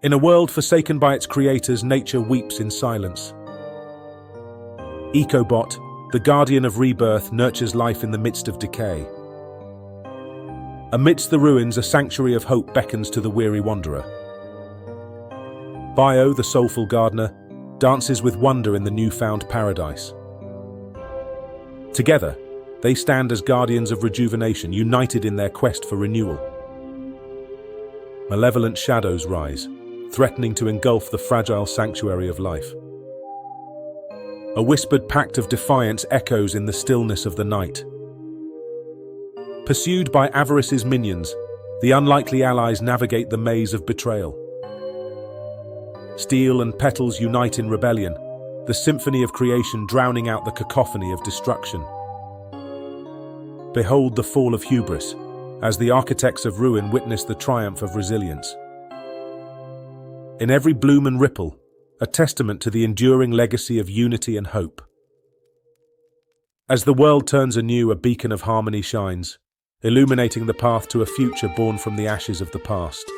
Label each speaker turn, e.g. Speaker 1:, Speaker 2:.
Speaker 1: In a world forsaken by its creators, nature weeps in silence. Ecobot, the guardian of rebirth, nurtures life in the midst of decay. Amidst the ruins, a sanctuary of hope beckons to the weary wanderer. Bio, the soulful gardener, dances with wonder in the newfound paradise. Together, they stand as guardians of rejuvenation, united in their quest for renewal. Malevolent shadows rise, threatening to engulf the fragile sanctuary of life. A whispered pact of defiance echoes in the stillness of the night. Pursued by avarice's minions, the unlikely allies navigate the maze of betrayal. Steel and petals unite in rebellion, the symphony of creation drowning out the cacophony of destruction. Behold the fall of hubris, as the architects of ruin witness the triumph of resilience. In every bloom and ripple, a testament to the enduring legacy of unity and hope. As the world turns anew, a beacon of harmony shines, illuminating the path to a future born from the ashes of the past.